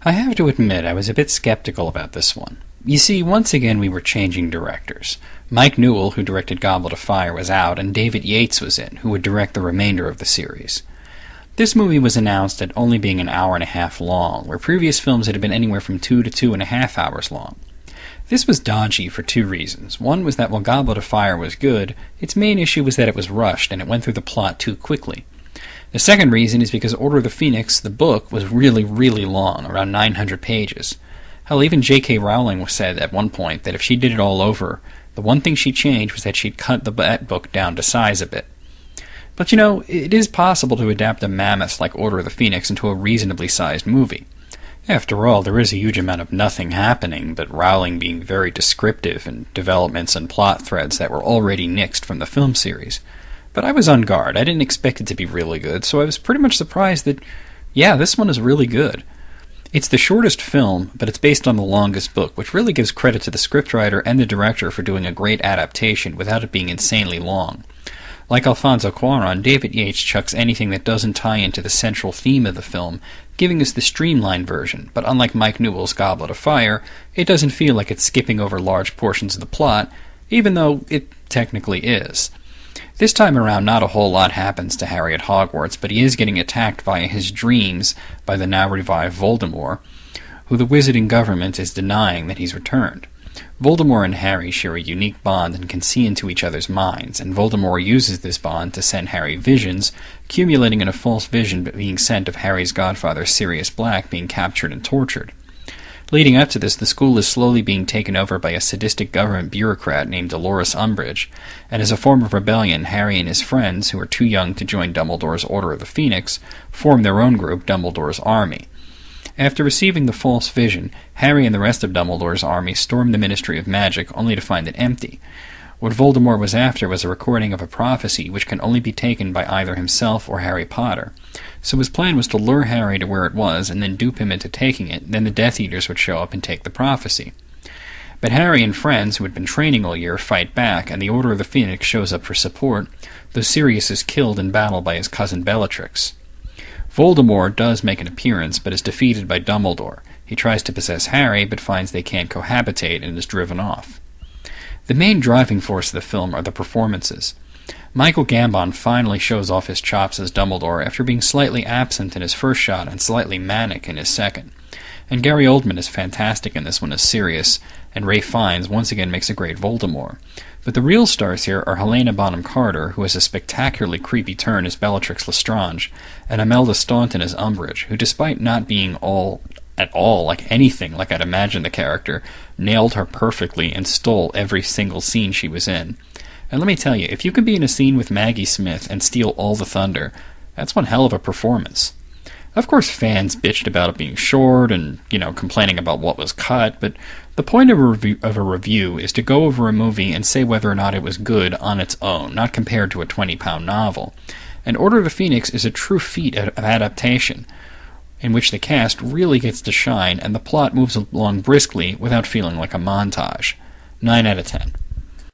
I have to admit I was a bit skeptical about this one. You see, once again we were changing directors. Mike Newell, who directed Goblet of Fire, was out, and David Yates was in, who would direct the remainder of the series. This movie was announced at only being an hour and a half long, where previous films had been anywhere from 2 to 2.5 hours long. This was dodgy for two reasons. One was that while Goblet of Fire was good, its main issue was that it was rushed and it went through the plot too quickly. The second reason is because Order of the Phoenix, the book, was really, really long, around 900 pages. Hell, even J.K. Rowling said at one point that if she did it all over, the one thing she changed was that she'd cut that book down to size a bit. But it is possible to adapt a mammoth like Order of the Phoenix into a reasonably sized movie. After all, there is a huge amount of nothing happening, but Rowling being very descriptive and developments and plot threads that were already nixed from the film series. But I was on guard. I didn't expect it to be really good, so I was pretty much surprised that, yeah, this one is really good. It's the shortest film, but it's based on the longest book, which really gives credit to the scriptwriter and the director for doing a great adaptation without it being insanely long. Like Alfonso Cuarón, David Yates chucks anything that doesn't tie into the central theme of the film, giving us the streamlined version, but unlike Mike Newell's Goblet of Fire, it doesn't feel like it's skipping over large portions of the plot, even though it technically is. This time around, not a whole lot happens to Harry at Hogwarts, but he is getting attacked via his dreams by the now-revived Voldemort, who the wizarding government is denying that he's returned. Voldemort and Harry share a unique bond and can see into each other's minds, and Voldemort uses this bond to send Harry visions, accumulating in a false vision being sent of Harry's godfather Sirius Black being captured and tortured. Leading up to this, the school is slowly being taken over by a sadistic government bureaucrat named Dolores Umbridge, and as a form of rebellion, Harry and his friends, who are too young to join Dumbledore's Order of the Phoenix, form their own group, Dumbledore's Army. After receiving the false vision, Harry and the rest of Dumbledore's army storm the Ministry of Magic, only to find it empty. What Voldemort was after was a recording of a prophecy which can only be taken by either himself or Harry Potter. So his plan was to lure Harry to where it was and then dupe him into taking it, then the Death Eaters would show up and take the prophecy. But Harry and friends, who had been training all year, fight back, and the Order of the Phoenix shows up for support, though Sirius is killed in battle by his cousin Bellatrix. Voldemort does make an appearance, but is defeated by Dumbledore. He tries to possess Harry, but finds they can't cohabitate and is driven off. The main driving force of the film are the performances. Michael Gambon finally shows off his chops as Dumbledore after being slightly absent in his first shot and slightly manic in his second. And Gary Oldman is fantastic in this one as Sirius, and Ralph Fiennes once again makes a great Voldemort. But the real stars here are Helena Bonham Carter, who has a spectacularly creepy turn as Bellatrix Lestrange, and Imelda Staunton as Umbridge, who despite not being at all like anything like I'd imagined the character, nailed her perfectly and stole every single scene she was in. And let me tell you, if you can be in a scene with Maggie Smith and steal all the thunder, that's one hell of a performance. Of course, fans bitched about it being short and, complaining about what was cut, but the point of a review is to go over a movie and say whether or not it was good on its own, not compared to a 20-pound novel. And Order of the Phoenix is a true feat of adaptation, in which the cast really gets to shine and the plot moves along briskly without feeling like a montage. 9 out of 10.